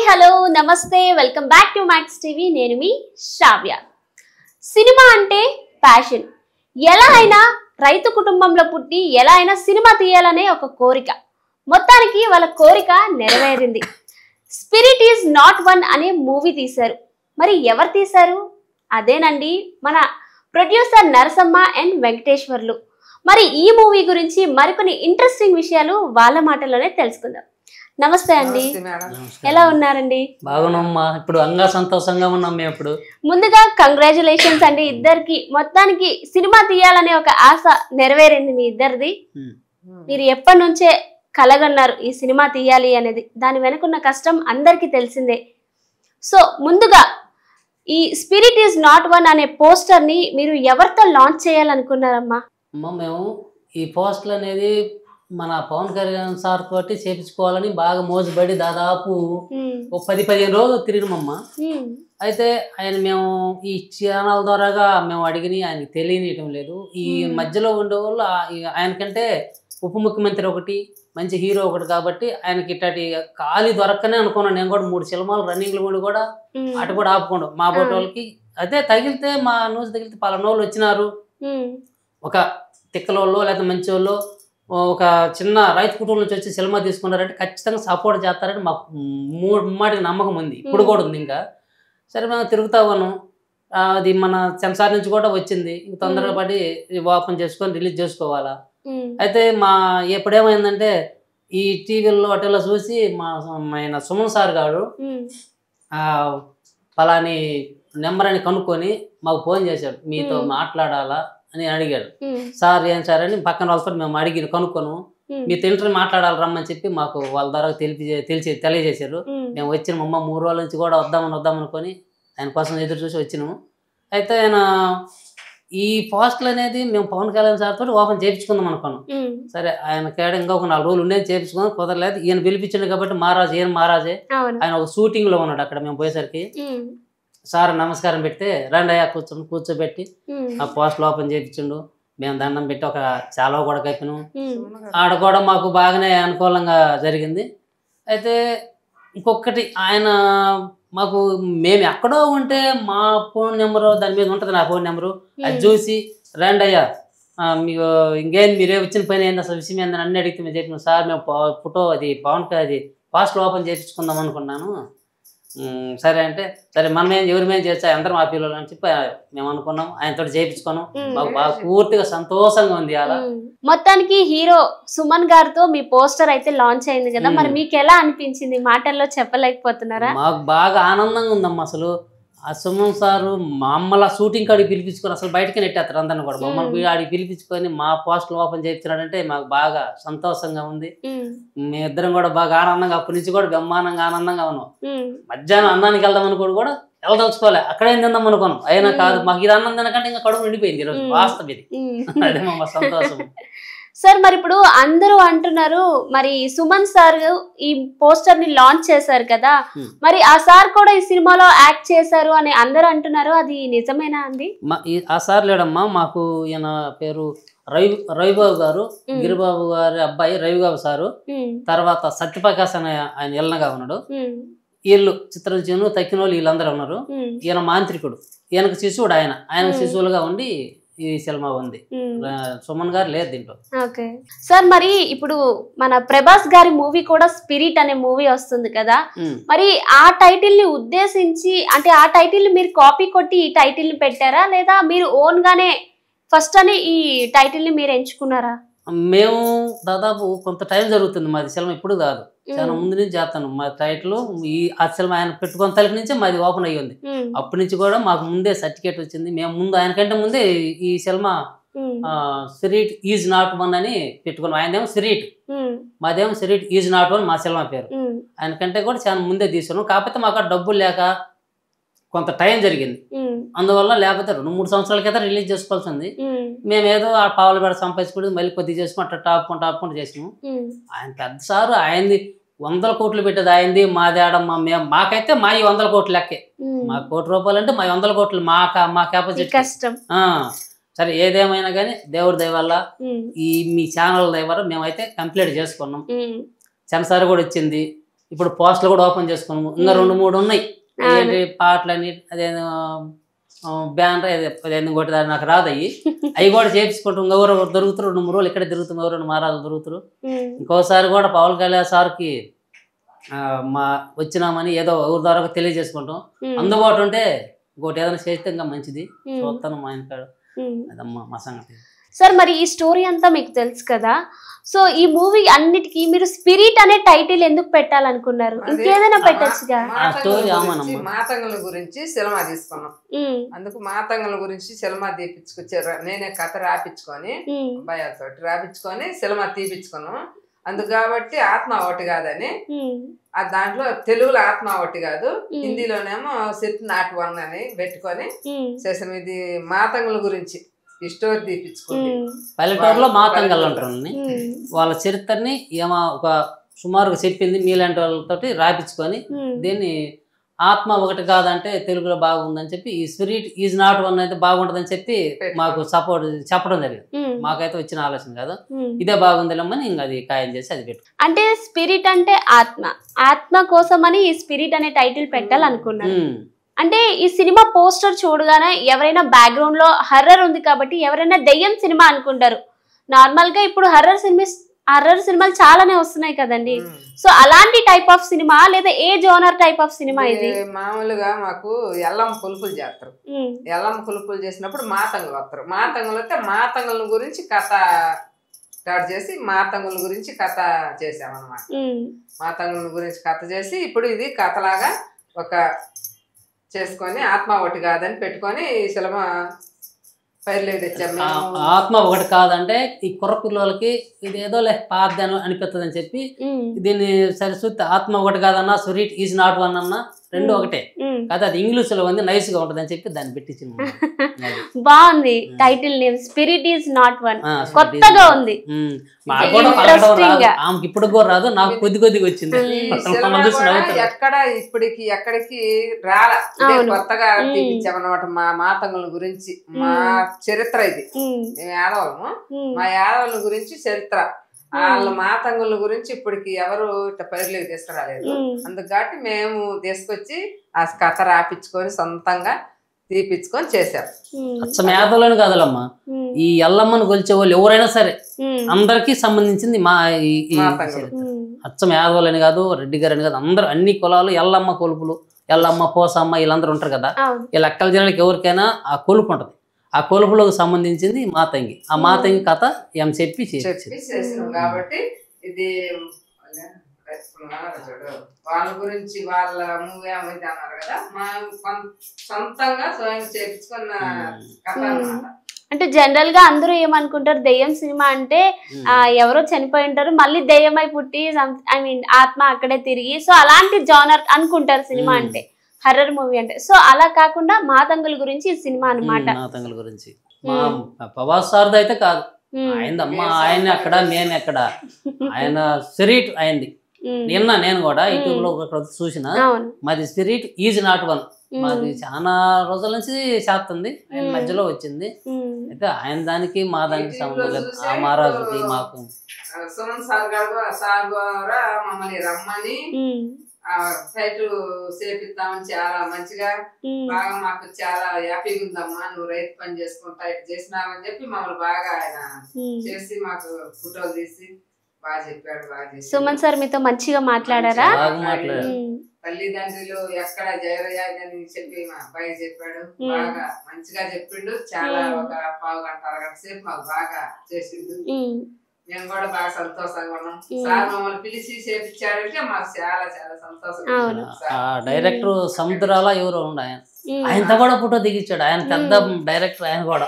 Hello నమస్తే welcome back to max TV. నేను మీ శ్రావ్య. Cinema అంటే ప్యాషన్. ఎలా అయినా రైతు కుటుంబంలో పుట్టి ఎలా అయినా సినిమా తీయాలనే ఒక కోరిక. మొత్తానికి వాళ్ళ కోరిక నెరవేరింది. స్పిరిట్ ఈజ్ నాట్ వన్ అనే మూవీ తీశారు. మరి ఎవరు తీశారు? అదేనండి మన ప్రొడ్యూసర్ నరసమ్మ అండ్ వెంకటేశ్వర్లు. మరి ఈ మూవీ గురించి మరికొన్ని ఇంట్రెస్టింగ్ విషయాలు వాళ్ళ మాటల్లోనే తెలుసుకుందాం. నమస్తే అండి, ఎలా ఉన్నారండి? బాగున్నామ్మా. ఇప్పుడు అంగా సంతోషంగా ఉన్నాం మేము. ఇప్పుడు ముందుగా కంగ్రాచులేషన్స్ అండి ఇద్దరికి. మొత్తానికి సినిమా తీయాలనే ఒక ఆశ నెరవేరింది మీ ఇద్దరిది. మీరు ఎప్పటి నుంచే కలగన్నారు ఈ సినిమా తీయాలి అనేది. దాని వెనుకున్న కష్టం అందరికీ తెలిసిందే. సో ముందుగా ఈ స్పిరిట్ ఈజ్ నాట్ వన్ అనే పోస్టర్ ని మీరు ఎవరితో లాంచ్ చేయాలనుకున్నారమ్మా? అమ్మ మేము ఈ పోస్టులు అనేది మన పవన్ కళ్యాణ్ సార్ తోటి చేపించుకోవాలని బాగా మోజుబడి దాదాపు ఒక 10-15 రోజులు తిరిగినమ్మా. అయితే ఆయన మేము ఈ ఛానల్ ద్వారాగా మేము అడిగిన ఆయనకి తెలియనియటం లేదు. ఈ మధ్యలో ఉండే వాళ్ళు ఆయనకంటే ఉప ముఖ్యమంత్రి ఒకటి, మంచి హీరో ఒకటి కాబట్టి ఆయనకి ఇట్లాంటి ఖాళీ దొరకనే అనుకున్నాను. నేను కూడా 3 సినిమాలు రన్నింగ్లు కూడా అటు కూడా ఆపుకోండు మా బోటి వాళ్ళకి. అయితే తగిలితే మా న్యూస్ తగిలితే పలానా వాళ్ళు వచ్చినారు, ఒక తిక్కలోళ్ళు లేదా మంచి వాళ్ళు ఒక చిన్న రైతు కుటుంబం నుంచి వచ్చి సినిమా తీసుకున్నారంటే ఖచ్చితంగా సపోర్ట్ చేస్తారని మాకు ముమ్మాటికి నమ్మకం ఉంది. ఇప్పుడు కూడా ఉంది. ఇంకా సరే మేము తిరుగుతా ఉన్నాం. అది మన సెన్సార్ నుంచి కూడా వచ్చింది. ఇంక తొందరగా పడి ఓపెన్ చేసుకొని రిలీజ్ చేసుకోవాలా. అయితే ఎప్పుడేమైందంటే ఈ టీవీల్లో అటెలా చూసి ఆయన సుమన్ సార్ గారు పలాని నెంబర్ అని కనుక్కొని మాకు ఫోన్ చేశాడు. మీతో మాట్లాడాలా అని అడిగాడు. సార్ ఏం సార్ అని పక్కన వాళ్ళతో మేము అడిగి కనుక్కోను, మీతో ఇంటర్వ్యూ మాట్లాడాలి రమ్మని చెప్పి మాకు వాళ్ళ ద్వారా తెలియజేశారు. మేము వచ్చిన 3 రోజుల నుంచి కూడా వద్దామనుకొని ఆయన కోసం ఎదురు చూసి వచ్చినాము. అయితే ఆయన ఈ పోస్టులు అనేది మేము పవన్ కళ్యాణ్ సార్ తోటి ఓపెన్ చేయించుకుందాం అనుకున్నాం. సరే ఆయన కేడ ఇంకా ఒక 4 రోజులు ఉండేది చేయించుకుందాం, కుదరలేదు. ఈయన పిలిపించండి కాబట్టి మహారాజే ఆయన ఒక షూటింగ్ లో ఉన్నాడు. అక్కడ మేము పోయేసరికి సార్ నమస్కారం పెడితే రండి అయ్యా కూర్చోబెట్టి ఆ పోస్టులు ఓపెన్ చేయించండు. మేము దండం పెట్టి ఒక చాలా కూడా కప్పినాం. ఆడ కూడా మాకు బాగానే అనుకూలంగా జరిగింది. అయితే ఇంకొకటి ఆయన మాకు మేము ఎక్కడో ఉంటే మా ఫోన్ నెంబరు దాని మీద ఉంటుంది, నా ఫోన్ నెంబరు. అది చూసి రండి అయ్యా మీకు ఇంకేం మీరే వచ్చిన పని ఏంది, అసలు విషయం ఏందని అన్నీ అడిగితే మేము చెప్పినాం. సార్ మేము ఫోటో అది అది పోస్టులు ఓపెన్ చేయించుకుందాం అనుకున్నాను. సరే అంటే సరే ఎవరిమేం చేస్తా అందరం ఆ పిల్లలు అని చెప్పి మేము అనుకున్నాం. ఆయనతో చేయించుకున్నాం. మాకు బాగా పూర్తిగా సంతోషంగా ఉంది. అలా మొత్తానికి హీరో సుమన్ గారితో మీ పోస్టర్ అయితే లాంచ్ అయింది కదా, మరి మీకు ఎలా అనిపించింది? మాటల్లో చెప్పలేకపోతున్నారా? మాకు బాగా ఆనందంగా ఉందమ్మా. అసలు ఆ సుమన్ సారు మమ్మల్ని షూటింగ్ కాడికి పిలిపించుకొని అసలు బయటకి నెట్టేస్తారు అందరిని కూడా. మమ్మల్ని ఆడికి పిలిపించుకొని మా పోస్టులు ఓపెన్ చేయించాడంటే మాకు బాగా సంతోషంగా ఉంది. మేమిద్దరం కూడా బాగా ఆనందంగా అప్పటి నుంచి కూడా బ్రహ్మాండంగా ఆనందంగా ఉన్నాం. మధ్యాహ్నం అన్నానికి వెళ్దాం అనుకోడు కూడా వెళ్ళదలుచుకోవాలి, అక్కడే తిందాం అనుకోను. అయినా కాదు, మాకు ఇది అన్నం తినకంటే ఇంకా కడుపు నిండిపోయింది ఈరోజు. వాస్తవం ఇది. అదే మా సంతోషం. సార్ మరి ఇప్పుడు అందరూ అంటున్నారు మరి సుమన్ సార్ ఈ పోస్టర్ ని లాంచ్ చేశారు కదా, మరి ఆ సార్ కూడా ఈ సినిమాలో యాక్ట్ చేశారు అని అందరూ అంటున్నారు. అది నిజమేనా అండి? ఆ సార్ లేడమ్మా. మాకు ఈయన పేరు రవిబాబు గారు, గిరిబాబు గారి అబ్బాయి రవిబాబు సారు. తర్వాత సత్యప్రకాశ్ అని ఆయన ఎల్లనగా ఉన్నాడు. వీళ్ళు చిత్రజీవులు తక్కిన వాళ్ళు వీళ్ళందరూ ఉన్నారు. ఈయన మాంత్రికుడు, ఈయనకు శిశువుడు. ఆయనకు శిశువులుగా ఉండి ఈ సినిమా ఉంది. సుమన్ గారు లేదు దీంట్లో. ఓకే సార్, మరి ఇప్పుడు మన ప్రభాస్ గారి మూవీ కూడా స్పిరిట్ అనే మూవీ వస్తుంది కదా, మరి ఆ టైటిల్ ని ఉద్దేశించి అంటే ఆ టైటిల్ ని మీరు కాపీ కొట్టి ఈ టైటిల్ ని పెట్టారా, లేదా మీరు ఓన్ గానే ఫస్ట్ అని ఈ టైటిల్ ని మీరు ఎంచుకున్నారా? మేము దాదాపు కొంత టైం జరుగుతుంది. మాది సినిమా ఇప్పుడు కాదు, చాలా ముందు నుంచి చేస్తాను. మా టైటిల్ ఆ సినిమా ఆయన పెట్టుకున్న తలకి నుంచే మాది ఓపెన్ అయ్యింది. అప్పటి నుంచి కూడా మాకు ముందే సర్టిఫికేట్ వచ్చింది. మేము ముందు ఆయనకంటే ముందే ఈ సినిమా స్పిరిట్ ఈజ్ నాట్ వన్ అని పెట్టుకున్నాం. ఆయనదేమో స్పిరిట్, మాదేమో స్పిరిట్ ఈజ్ నాట్ వన్ మా సినిమా పేరు. ఆయనకంటే కూడా చాలా ముందే తీసుకున్నాం. కాకపోతే మాకు డబ్బులు లేక కొంత టైం జరిగింది. అందువల్ల లేకపోతే 2-3 సంవత్సరాల క్రితం రిలీజ్ చేసుకోవాల్సి ఉంది. మేమేదో ఆ పావుల బెడ సంపాదించుకుంటే మళ్ళీ కొద్దిగా చేసుకుని అట్లా టాపుకుంటూ చేసినాము. ఆయన పెద్ద సారు, ఆయనది 100 కోట్లు పెట్టేది ఆయనది. మాది ఆడమ్మా మాకైతే మా 100 కోట్లు లెక్కే. మా ₹1 అంటే మా 100 కోట్లు మా కెపాసిటీ. సరే ఏదేమైనా కానీ దేవుడి దయ వల్ల ఈ మీ ఛానల్ దయ వల్ల మేమైతే కంప్లీట్ చేసుకున్నాం. సెన్సార్ కూడా వచ్చింది. ఇప్పుడు పోస్టులు కూడా ఓపెన్ చేసుకున్నాము. ఇంకా 2-3 ఉన్నాయి ఏంటి పాటలని, అదేదో బ్యానర్ అదేదో ఇంకోటి నాకు రాదు. అవి కూడా చేపించుకుంటాం. ఎవరు దొరుకుతారు 2-3 రోజులు ఇక్కడ తిరుగుతాం, ఎవరు మహారాజు దొరుకుతారు. ఇంకోసారి కూడా పవన్ కళ్యాణ్ సార్కి మా వచ్చినామని ఏదో ఊరి ద్వారా తెలియజేసుకుంటాం. అందుబాటు ఉంటే ఇంకోటి ఏదైనా చేస్తే ఇంకా మంచిది. చూస్తాను మా ఇంట్లో అదమ్మా మా సంగతి. సార్ మరి ఈ స్టోరీ అంతా మీకు తెలుసు కదా, సో ఈ మూవీ అన్నిటికీ మీరు స్పిరిట్ అనే టైటిల్ ఎందుకు పెట్టాలనుకున్నారు? ఇంకేదైనా పెట్టచ్చుగా. మాతంగుల గురించి సినిమా తీసుకున్నాం, అందుకు మాతంగుల గురించి సినిమా తీపించుకొచ్చారు. నేనే కథ రాపించుకొని భయాలతో రాపించుకొని సినిమా తీపించుకున్నాం. అందుకు కాబట్టి ఆత్మ ఒకటి కాదని దాంట్లో తెలుగులో ఆత్మ ఒకటి కాదు, హిందీలోనేమో సెత్ నాట్ వన్ అని పెట్టుకొని చేసిన. ఇది మాతంగుల గురించి ఈ స్టోరీ తీపించుకోండి. పల్లెటూరులో మాతంగల్ అంటారు. వాళ్ళ చరిత్రని ఏమో ఒక సుమారుగా చెప్పింది మీలాంటి వాళ్ళతోటి రాపించుకొని దీన్ని ఆత్మ ఒకటి కాదంటే తెలుగులో బాగుందని చెప్పి ఈ స్పిరిట్ ఈజ్ నాట్ వన్ అయితే బాగుంటుందని చెప్పి మాకు సపోర్ట్ చెప్పడం జరిగింది. మాకైతే వచ్చిన ఆలోచన కాదు, ఇదే బాగుందిలేమని ఇంకా అది ఖాయం చేసి అది పెట్టు. అంటే స్పిరిట్ అంటే ఆత్మ కోసమని ఈ స్పిరిట్ అనే టైటిల్ పెట్టాలనుకున్నాను. అంటే ఈ సినిమా పోస్టర్ చూడగానే ఎవరైనా బ్యాక్గ్రౌండ్ లో హర్రర్ ఉంది కాబట్టి ఎవరైనా దెయ్యం సినిమా అనుకుంటారు. నార్మల్ గా ఇప్పుడు హర్రర్ సినిమాలు చాలానే వస్తున్నాయి కదండి. సో అలాంటి టైప్ ఆఫ్ సినిమా లేదా ఏ జోనర్ టైప్ ఆఫ్ సినిమా ఇది? మామూలుగా మాకు ఎల్లమ్మ కొలుపులు చేస్తారు. ఎల్లమ్మ కొలుపులు చేసినప్పుడు మాతంగులు వస్తారు. మాతంగులు వస్తే మాతంగుల గురించి కథ స్టార్ట్ చేసి మాతంగుల గురించి కథ చేసామన్నమాట. మాతంగుల గురించి కథ చేసి ఇప్పుడు ఇది కథలాగా ఒక చేసుకొని ఆత్మ ఒకటి కాదని పెట్టుకొని సినిమా పైర్లేదు తెచ్చాము. ఆత్మ ఒకటి కాదంటే ఈ కుర్ర పిల్లలకి ఇది ఏదో పాద్యాను అనిపిస్తుంది అని చెప్పి దీన్ని సరిసూత్తే ఆత్మ ఒకటి కాదన్నా స్పిరిట్ ఈజ్ నాట్ వన్ అన్నా రెండు ఒకటే కాదు. అది ఇంగ్లీష్ లో ఉంది, నైస్ గా ఉంటది అని చెప్పి దాన్ని పెట్టించింది. బాగుంది title name, spirit is not one. కొత్తగా ఉంది. ఆమెకి ఇప్పుడు కూడా రాదు, నాకు కొద్దిగా వచ్చింది. ఎక్కడ ఇప్పటికి ఎక్కడికి రాలా, కొత్తగా తీపించామన్నమాట. మా మాతంగుల గురించి మా చరిత్ర ఇది. మేము యాదవులము, మా యాదవుల గురించి చరిత్ర. వాళ్ళ మాతంగుల గురించి ఇప్పటికి ఎవరు ఇట్లా పైర్లకు తీసుకురాలేదు. అందుకట్టి మేము తీసుకొచ్చి ఆ కథ రాపించుకొని సొంతంగా తీపించుకొని చేసాం. అచ్చం యాదవులని కాదులమ్మా, ఈ ఎల్లమ్మను కొలిచే వాళ్ళు ఎవరైనా సరే అందరికి సంబంధించింది మా అచ్చం యాదవులని కాదు, రెడ్డి గారని కాదు, అందరు అన్ని కులాలు ఎల్లమ్మ కొలుపులు, ఎల్లమ్మ పోసమ్మ వీళ్ళందరూ ఉంటారు కదా. వీళ్ళ అక్కల జిల్లాకి ఎవరికైనా ఆ కొలుపు ఉంటది. ఆ కొలుపులకు సంబంధించింది మాతంగి. ఆ మాతంగి కథ ఏం చెప్పి చేసినాం కాబట్టి ఇది వాళ్ళ గురించి వాళ్ళ మూవీ ఏమైతే అన్నారు కదా, మా సొంతంగా స్వయం చేపించుకున్న కథ అన్నమాట. అంటే జనరల్ గా అందరూ ఏమనుకుంటారు, దెయ్యం సినిమా అంటే ఎవరో చనిపోయి ఉంటారు మళ్ళీ దెయ్యమై పుట్టి ఐ మీన్ ఆత్మ అక్కడే తిరిగి, సో అలాంటి జానర్ అనుకుంటారు సినిమా అంటే, హర్రర్ మూవీ అంటే. సో అలా కాకుండా మాతంగుల గురించి ఈ సినిమా అన్నమాట. మాతంగుల గురించి పవాస్ సార్ది అయితే కాదు, ఆయనదమ్మా. ఆయన ఎక్కడ నేను ఎక్కడ, ఆయన స్పిరిట్ అయింది. నేను కూడా యూట్యూబ్ లో చూసిన మాది స్పిరిట్ ఈజ్ నాట్ వన్. మాది చాలా రోజుల నుంచి చేస్తుంది, ఆయన మధ్యలో వచ్చింది. అయితే ఆయన దానికి మా దానికి సంబంధం లేదు. ఆ మహారాజుకి మాకు సుమన్ సార్ ద్వారా మమ్మల్ని రమ్మని ఫైట్ చేపిస్తామని చాలా మంచిగా బాగా మాకు చాలా హ్యాపీగా ఉందమ్మా, నువ్వు రైతు పని చేసుకుంటా ఇట్లా చేసినావని చెప్పి మమ్మల్ని బాగా ఆయన చేసి మాకు ఫోటోలు తీసి బాగా చెప్పాడు. బాగా చేసి సుమన్ సార్ మీతో మంచిగా మాట్లాడారా? తల్లిదండ్రులు ఎక్కడ జయరయాని చెప్పి మా అబ్బాయి చెప్పాడు, బాగా మంచిగా చెప్పిండు. చాలా ఒక పావు గంట అరగంట సేపు మాకు బాగా చేసిండు. మేము కూడా బాగా సంతోషంగా ఉన్నాం. సార్ మమ్మల్ని పిలిచి చేపించాడంటే మాకు చాలా చాలా సంతోషంగా. డైరెక్టర్ సముద్రాల ఎవరు ఆయన, ఆయనతో కూడా ఫోటో దిగించాడు. ఆయన పెద్ద డైరెక్టర్, ఆయన కూడా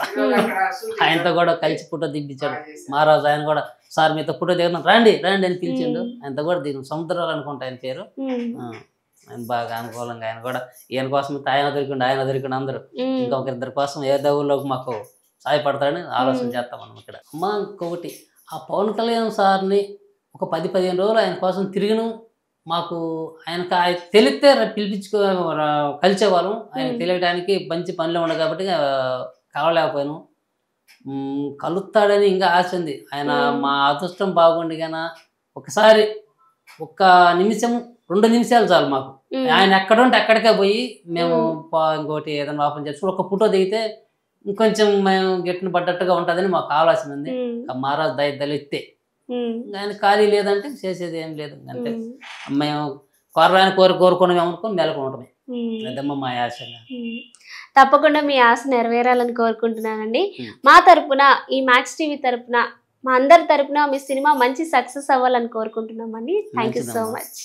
ఆయనతో కూడా కలిసి ఫోటో దిగించాడు. మహారాజు ఆయన కూడా సార్ మీతో ఫోటో దిగడం రండి రండి అని పిలిచిండు. ఆయనతో కూడా దిగు సముద్రాలు అనుకుంటా ఆయన పేరు. ఆయన బాగా అనుకూలంగా ఆయన కూడా ఈయన కోసం ఆయన దొరికిండు అందరూ. ఇంకొకరిద్దరి కోసం ఏ దేవుళ్ళకి మాకు సాయపడతాడని ఆలోచన చేస్తాం మనం ఇక్కడ. అమ్మ ఇంకొకటి, ఆ పవన్ కళ్యాణ్ సార్ని ఒక 10-15 రోజులు ఆయన కోసం తిరిగిను. మాకు ఆయనకు తెలిస్తే పిలిపించుకో కలిసేవాళ్ళం. ఆయన తెలియడానికి మంచి పనిలో ఉండే కాబట్టి కలవలేకపోయాను. కలుస్తాడని ఇంకా ఆశ ఉంది. ఆయన మా అదృష్టం బాగుండి కానీ ఒకసారి ఒక్క నిమిషం 2 నిమిషాలు చాలు మాకు. ఆయన ఎక్కడ ఉంటే అక్కడికే పోయి మేము ఇంకోటి ఏదైనా ఓపెన్ చేసుకుని ఒక ఫోటో దిగితే ఇంకొంచెం మేము గిట్టును పడ్డట్టుగా ఉంటుందని మాకు ఆలోచన ఉంది. మహారాజు దళితే ఆయన ఖాళీ లేదంటే చేసేది ఏం లేదు. అంటే మేము కోరుకుని అనుకుని నెలకొనటమే అదమ్మా మా ఆశ. తప్పకుండా మీ ఆశ నెరవేరాలని కోరుకుంటున్నానండి. మా తరపున, ఈ మ్యాక్స్ టీవీ తరపున, మా అందరి తరపున మీ సినిమా మంచి సక్సెస్ అవ్వాలని కోరుకుంటున్నామండి. Thank you so much.